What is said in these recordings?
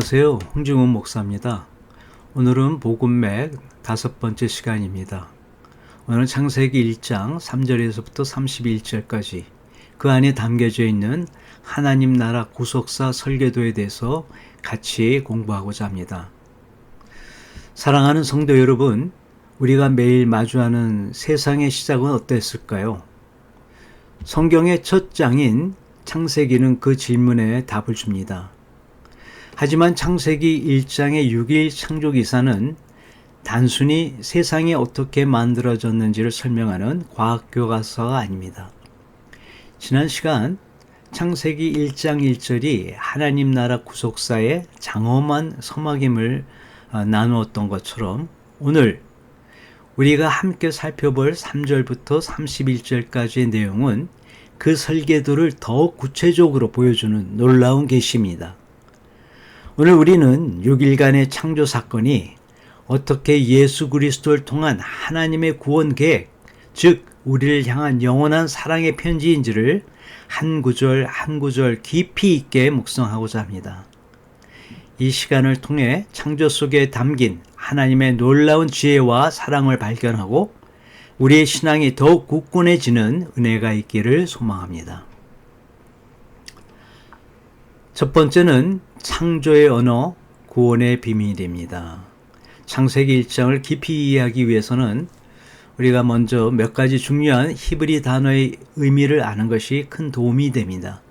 안녕하세요. 홍증훈 목사입니다. 오늘은 복음맥 5번째 시간입니다. 오늘은 창세기 1장 3절에서부터 31절까지 그 안에 담겨져 있는 하나님 나라 구속사 설계도에 대해서 같이 공부하고자 합니다. 사랑하는 성도 여러분, 우리가 매일 마주하는 세상의 시작은 어땠을까요? 성경의 첫 장인 창세기는 그 질문에 답을 줍니다. 하지만 창세기 1장의 6일 창조기사는 단순히 세상이 어떻게 만들어졌는지를 설명하는 과학교과서가 아닙니다. 지난 시간 창세기 1장 1절이 하나님 나라 구속사의 장엄한 서막임을 나누었던 것처럼 오늘 우리가 함께 살펴볼 3절부터 31절까지의 내용은 그 설계도를 더욱 구체적으로 보여주는 놀라운 계시입니다. 오늘 우리는 6일간의 창조 사건이 어떻게 예수 그리스도를 통한 하나님의 구원 계획, 즉 우리를 향한 영원한 사랑의 편지인지를 한 구절 한 구절 깊이 있게 묵상하고자 합니다. 이 시간을 통해 창조 속에 담긴 하나님의 놀라운 지혜와 사랑을 발견하고 우리의 신앙이 더욱 굳건해지는 은혜가 있기를 소망합니다. 첫 번째는 창조의 언어, 구원의 비밀입니다. 창세기 1장을 깊이 이해하기 위해서는 우리가 먼저 몇 가지 중요한 히브리 단어의 의미를 아는 것이 큰 도움이 됩니다.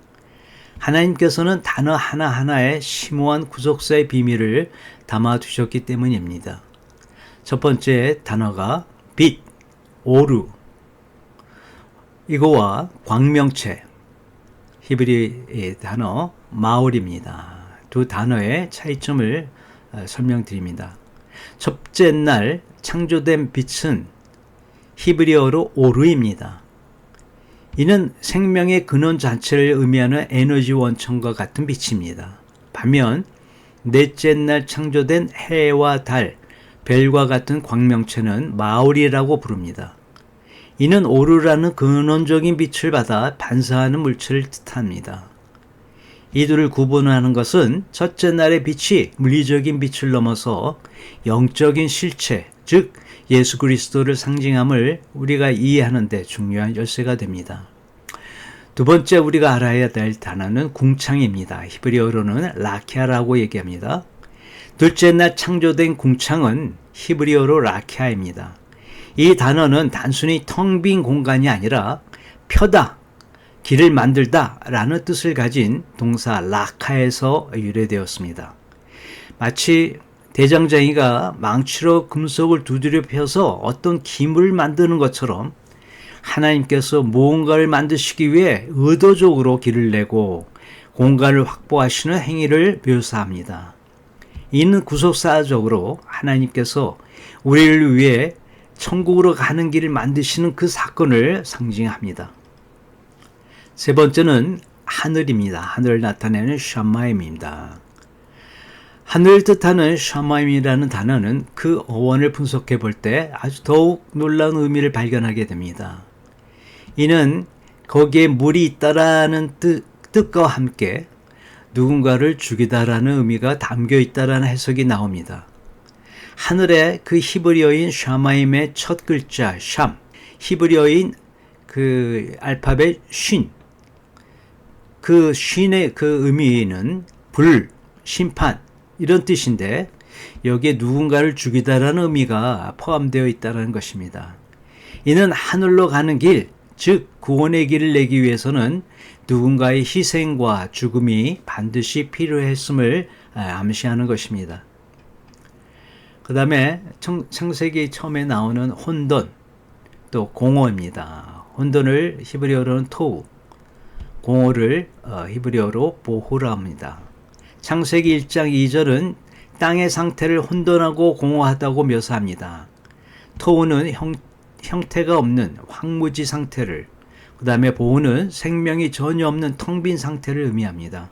하나님께서는 단어 하나하나에 심오한 구속사의 비밀을 담아두셨기 때문입니다. 첫 번째 단어가 빛, 오루, 이거와 광명체, 히브리 단어 마올입니다. 두 단어의 차이점을 설명드립니다. 첫째 날 창조된 빛은 히브리어로 오르입니다. 이는 생명의 근원 자체를 의미하는 에너지 원천과 같은 빛입니다. 반면 넷째 날 창조된 해와 달, 별과 같은 광명체는 마올이라고 부릅니다. 이는 오르라는 근원적인 빛을 받아 반사하는 물체를 뜻합니다. 이 둘을 구분하는 것은 첫째 날의 빛이 물리적인 빛을 넘어서 영적인 실체, 즉 예수 그리스도를 상징함을 우리가 이해하는 데 중요한 열쇠가 됩니다. 두 번째 우리가 알아야 될 단어는 궁창입니다. 히브리어로는 라키아라고 얘기합니다. 둘째 날 창조된 궁창은 히브리어로 라키아입니다. 이 단어는 단순히 텅 빈 공간이 아니라 펴다, 길을 만들다 라는 뜻을 가진 동사 라카에서 유래되었습니다. 마치 대장장이가 망치로 금속을 두드려 펴서 어떤 기물을 만드는 것처럼 하나님께서 무언가를 만드시기 위해 의도적으로 길을 내고 공간을 확보하시는 행위를 묘사합니다. 이는 구속사적으로 하나님께서 우리를 위해 천국으로 가는 길을 만드시는 그 사건을 상징합니다. 세 번째는 하늘입니다. 하늘을 나타내는 샤마임입니다. 하늘을 뜻하는 샤마임이라는 단어는 그 어원을 분석해 볼 때 아주 더욱 놀라운 의미를 발견하게 됩니다. 이는 거기에 물이 있다라는 뜻과 함께 누군가를 죽이다라는 의미가 담겨 있다라는 해석이 나옵니다. 하늘의 그 히브리어인 샤마임의 첫 글자 샴, 히브리어인 그 알파벳 쉰, 그 쉰의 그 의미는 불, 심판 이런 뜻인데 여기에 누군가를 죽이다라는 의미가 포함되어 있다는 것입니다. 이는 하늘로 가는 길, 즉 구원의 길을 내기 위해서는 누군가의 희생과 죽음이 반드시 필요했음을 암시하는 것입니다. 그 다음에 창세기 처음에 나오는 혼돈, 또 공허입니다. 혼돈을 히브리어로는 토우, 공허를 히브리어로 보호라 합니다. 창세기 1장 2절은 땅의 상태를 혼돈하고 공허하다고 묘사합니다. 토우는 형태가 없는 황무지 상태를, 그 다음에 보호는 생명이 전혀 없는 텅 빈 상태를 의미합니다.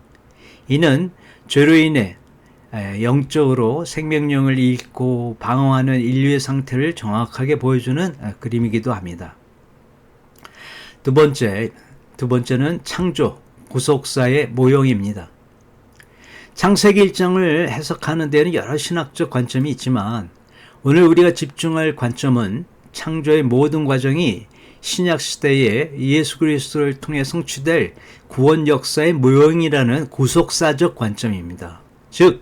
이는 죄로 인해 영적으로 생명력을 잃고 방황하는 인류의 상태를 정확하게 보여주는 그림이기도 합니다. 두 번째는 창조, 구속사의 모형입니다. 창세기 1장을 해석하는 데는 여러 신학적 관점이 있지만 오늘 우리가 집중할 관점은 창조의 모든 과정이 신약 시대에 예수 그리스도를 통해 성취될 구원 역사의 모형이라는 구속사적 관점입니다. 즉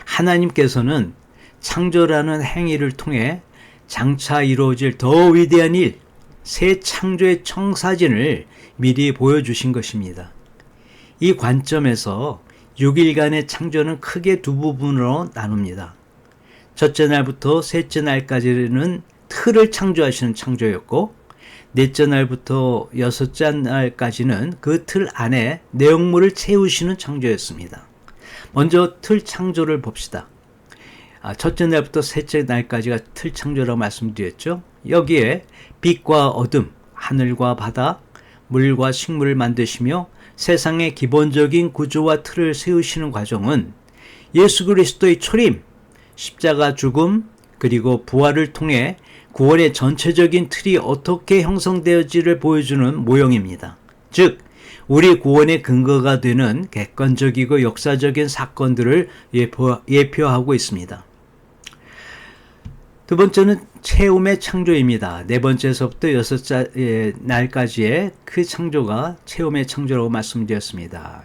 하나님께서는 창조라는 행위를 통해 장차 이루어질 더 위대한 일, 새 창조의 청사진을 미리 보여주신 것입니다. 이 관점에서 6일간의 창조는 크게 두 부분으로 나눕니다. 첫째 날부터 셋째 날까지는 틀을 창조하시는 창조였고, 넷째 날부터 여섯째 날까지는 그 틀 안에 내용물을 채우시는 창조였습니다. 먼저 틀 창조를 봅시다. 첫째 날부터 셋째 날까지가 틀 창조라고 말씀드렸죠. 여기에 빛과 어둠, 하늘과 바다, 물과 식물을 만드시며 세상의 기본적인 구조와 틀을 세우시는 과정은 예수 그리스도의 초림, 십자가 죽음, 그리고 부활을 통해 구원의 전체적인 틀이 어떻게 형성되어지를 보여주는 모형입니다. 즉, 우리 구원의 근거가 되는 객관적이고 역사적인 사건들을 예표하고 있습니다. 두 번째는 체험의 창조입니다. 네 번째에서부터 여섯째 날까지의 그 창조가 체험의 창조라고 말씀드렸습니다.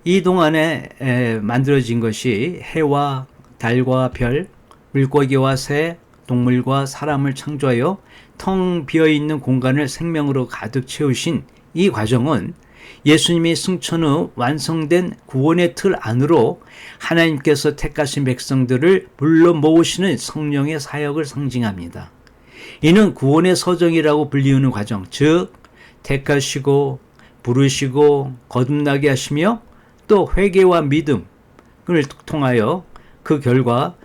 이 동안에 만들어진 것이 해와 달과 별, 물고기와 새, 동물과 사람을 창조하여 텅 비어있는 공간을 생명으로 가득 채우신 이 과정은 예수님이 승천 후 완성된 구원의 틀 안으로 하나님께서 택하신 백성들을 불러 모으시는 성령의 사역을 상징합니다. 이는 구원의 서정이라고 불리우는 과정, 즉 택하시고 부르시고 거듭나게 하시며 또 회개와 믿음을 통하여 그 결과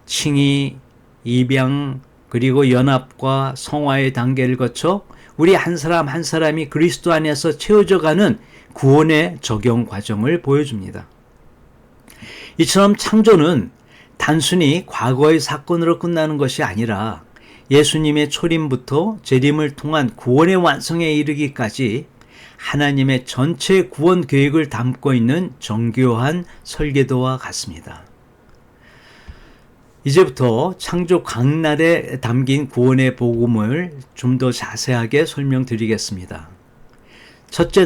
칭의, 입양, 그리고 연합과 성화의 단계를 거쳐 우리 한 사람 한 사람이 그리스도 안에서 채워져가는 구원의 적용 과정을 보여줍니다. 이처럼 창조는 단순히 과거의 사건으로 끝나는 것이 아니라 예수님의 초림부터 재림을 통한 구원의 완성에 이르기까지 하나님의 전체 구원 계획을 담고 있는 정교한 설계도와 같습니다. 이제부터 창조 강날에 담긴 구원의 복음을 좀 더 자세하게 설명드리겠습니다. 첫째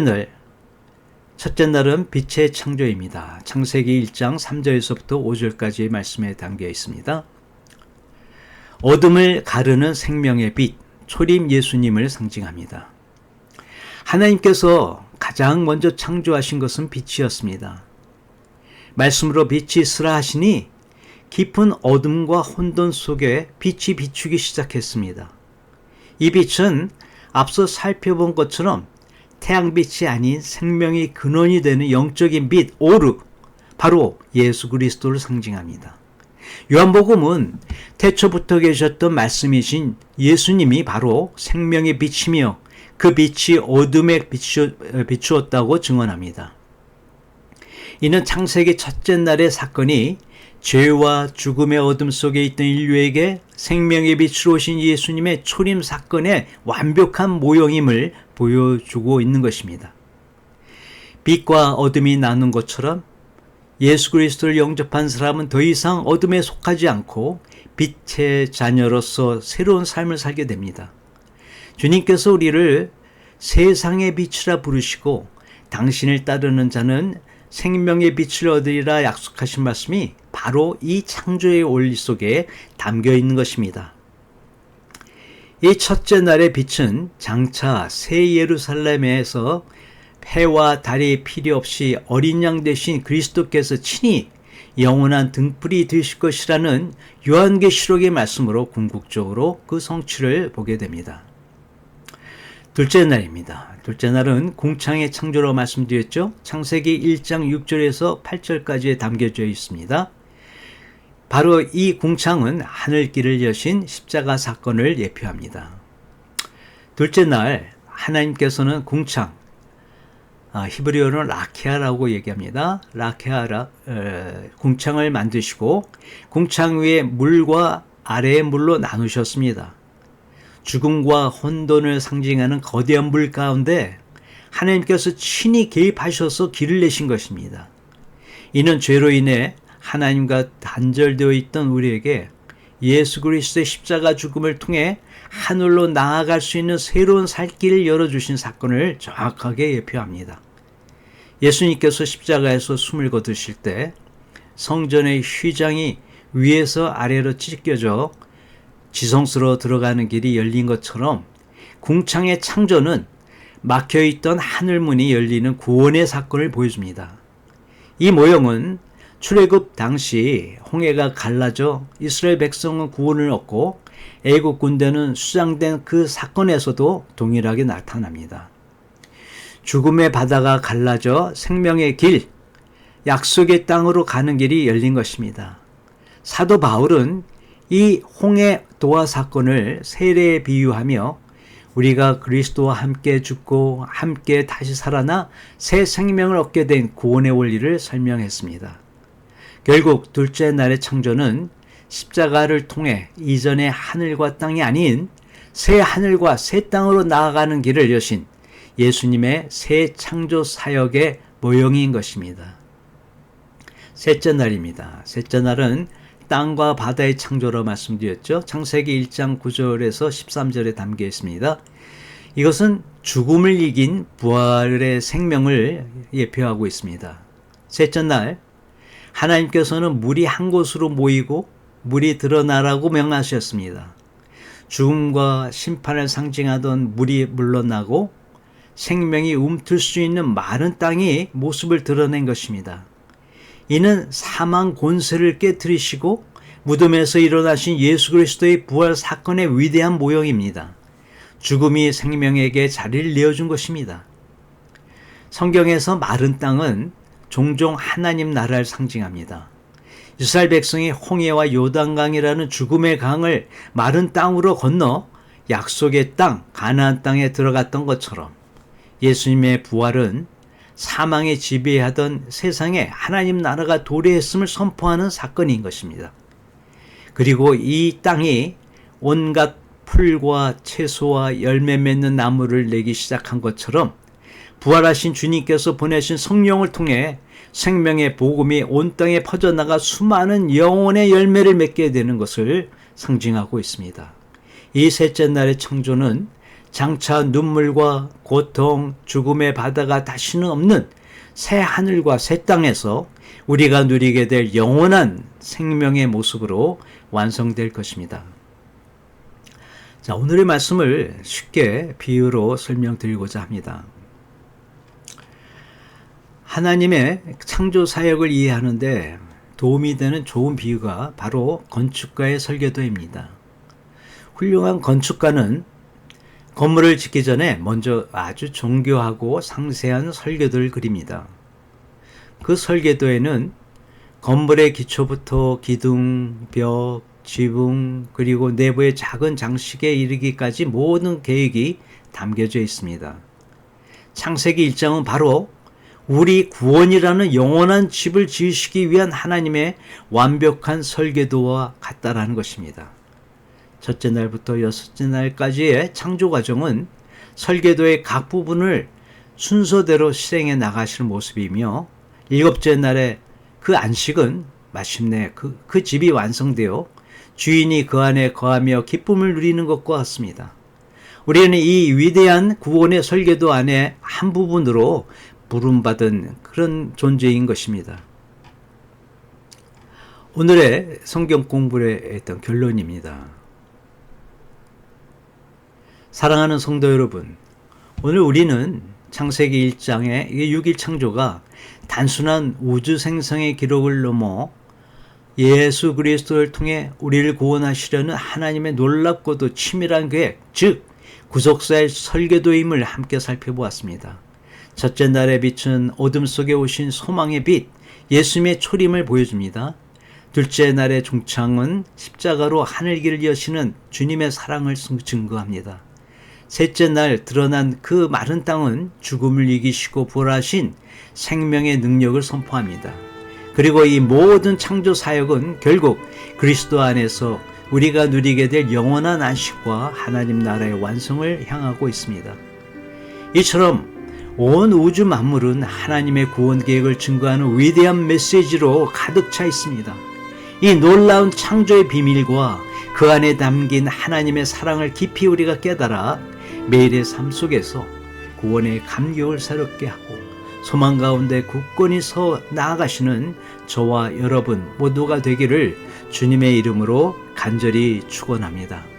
날은 빛의 창조입니다. 창세기 1장 3절에서부터 5절까지의 말씀에 담겨 있습니다. 어둠을 가르는 생명의 빛, 초림 예수님을 상징합니다. 하나님께서 가장 먼저 창조하신 것은 빛이었습니다. 말씀으로 빛이 있으라 하시니 깊은 어둠과 혼돈 속에 빛이 비추기 시작했습니다. 이 빛은 앞서 살펴본 것처럼 태양빛이 아닌 생명의 근원이 되는 영적인 빛, 오르, 바로 예수 그리스도를 상징합니다. 요한복음은 태초부터 계셨던 말씀이신 예수님이 바로 생명의 빛이며 그 빛이 어둠에 비추었다고 증언합니다. 이는 창세기 첫째 날의 사건이 죄와 죽음의 어둠 속에 있던 인류에게 생명의 빛으로 오신 예수님의 초림 사건의 완벽한 모형임을 보여주고 있는 것입니다. 빛과 어둠이 나눈 것처럼 예수 그리스도를 영접한 사람은 더 이상 어둠에 속하지 않고 빛의 자녀로서 새로운 삶을 살게 됩니다. 주님께서 우리를 세상의 빛이라 부르시고 당신을 따르는 자는 생명의 빛을 얻으리라 약속하신 말씀이 바로 이 창조의 원리 속에 담겨 있는 것입니다. 이 첫째 날의 빛은 장차 새 예루살렘에서 해와 달이 필요 없이 어린 양 되신 그리스도께서 친히 영원한 등불이 되실 것이라는 요한계시록의 말씀으로 궁극적으로 그 성취를 보게 됩니다. 둘째 날입니다. 둘째 날은 궁창의 창조로 말씀드렸죠. 창세기 1장 6절에서 8절까지 담겨져 있습니다. 바로 이 궁창은 하늘길을 여신 십자가 사건을 예표합니다. 둘째 날 하나님께서는 궁창, 히브리어는 라케아라고 얘기합니다. 라케아라 궁창을 만드시고 궁창 위에 물과 아래의 물로 나누셨습니다. 죽음과 혼돈을 상징하는 거대한 물 가운데 하나님께서 친히 개입하셔서 길을 내신 것입니다. 이는 죄로 인해 하나님과 단절되어 있던 우리에게 예수 그리스도의 십자가 죽음을 통해 하늘로 나아갈 수 있는 새로운 살 길을 열어주신 사건을 정확하게 예표합니다. 예수님께서 십자가에서 숨을 거두실 때 성전의 휘장이 위에서 아래로 찢겨져 지성소로 들어가는 길이 열린 것처럼 궁창의 창조는 막혀있던 하늘문이 열리는 구원의 사건을 보여줍니다. 이 모형은 출애굽 당시 홍해가 갈라져 이스라엘 백성은 구원을 얻고 애국 군대는 수장된 그 사건에서도 동일하게 나타납니다. 죽음의 바다가 갈라져 생명의 길, 약속의 땅으로 가는 길이 열린 것입니다. 사도 바울은 이 홍해 도화 사건을 세례에 비유하며 우리가 그리스도와 함께 죽고 함께 다시 살아나 새 생명을 얻게 된 구원의 원리를 설명했습니다. 결국 둘째 날의 창조는 십자가를 통해 이전의 하늘과 땅이 아닌 새 하늘과 새 땅으로 나아가는 길을 여신 예수님의 새 창조 사역의 모형인 것입니다. 셋째 날입니다. 셋째 날은 땅과 바다의 창조로 말씀드렸죠. 창세기 1장 9절에서 13절에 담겨 있습니다. 이것은 죽음을 이긴 부활의 생명을 예표하고 있습니다. 셋째 날 하나님께서는 물이 한 곳으로 모이고 물이 드러나라고 명하셨습니다. 죽음과 심판을 상징하던 물이 물러나고 생명이 움틀 수 있는 마른 땅이 모습을 드러낸 것입니다. 이는 사망 권세를 깨뜨리시고 무덤에서 일어나신 예수 그리스도의 부활 사건의 위대한 모형입니다. 죽음이 생명에게 자리를 내어준 것입니다. 성경에서 마른 땅은 종종 하나님 나라를 상징합니다. 이스라엘 백성이 홍해와 요단강이라는 죽음의 강을 마른 땅으로 건너 약속의 땅, 가나안 땅에 들어갔던 것처럼 예수님의 부활은 사망에 지배하던 세상에 하나님 나라가 도래했음을 선포하는 사건인 것입니다. 그리고 이 땅이 온갖 풀과 채소와 열매 맺는 나무를 내기 시작한 것처럼 부활하신 주님께서 보내신 성령을 통해 생명의 복음이 온 땅에 퍼져나가 수많은 영혼의 열매를 맺게 되는 것을 상징하고 있습니다. 이 셋째 날의 창조는 장차 눈물과 고통, 죽음의 바다가 다시는 없는 새 하늘과 새 땅에서 우리가 누리게 될 영원한 생명의 모습으로 완성될 것입니다. 자, 오늘의 말씀을 쉽게 비유로 설명드리고자 합니다. 하나님의 창조 사역을 이해하는데 도움이 되는 좋은 비유가 바로 건축가의 설계도입니다. 훌륭한 건축가는 건물을 짓기 전에 먼저 아주 정교하고 상세한 설계도를 그립니다. 그 설계도에는 건물의 기초부터 기둥, 벽, 지붕, 그리고 내부의 작은 장식에 이르기까지 모든 계획이 담겨져 있습니다. 창세기 1장은 바로 우리 구원이라는 영원한 집을 지으시기 위한 하나님의 완벽한 설계도와 같다라는 것입니다. 첫째 날부터 여섯째 날까지의 창조 과정은 설계도의 각 부분을 순서대로 실행해 나가실 모습이며 일곱째 날의 그 안식은 마침내 그 집이 완성되어 주인이 그 안에 거하며 기쁨을 누리는 것과 같습니다. 우리는 이 위대한 구원의 설계도 안에 한 부분으로 부름받은 그런 존재인 것입니다. 오늘의 성경 공부를 했던 결론입니다. 사랑하는 성도 여러분, 오늘 우리는 창세기 1장의 6일 창조가 단순한 우주 생성의 기록을 넘어 예수 그리스도를 통해 우리를 구원하시려는 하나님의 놀랍고도 치밀한 계획, 즉 구속사의 설계도임을 함께 살펴보았습니다. 첫째 날에 빛은 어둠 속에 오신 소망의 빛, 예수님의 초림을 보여줍니다. 둘째 날의 중창은 십자가로 하늘길을 여시는 주님의 사랑을 증거합니다. 셋째 날 드러난 그 마른 땅은 죽음을 이기시고 부활하신 생명의 능력을 선포합니다. 그리고 이 모든 창조 사역은 결국 그리스도 안에서 우리가 누리게 될 영원한 안식과 하나님 나라의 완성을 향하고 있습니다. 이처럼 온 우주 만물은 하나님의 구원 계획을 증거하는 위대한 메시지로 가득 차 있습니다. 이 놀라운 창조의 비밀과 그 안에 담긴 하나님의 사랑을 깊이 우리가 깨달아 매일의 삶 속에서 구원의 감격을 새롭게 하고 소망 가운데 굳건히 서 나아가시는 저와 여러분 모두가 되기를 주님의 이름으로 간절히 축원합니다.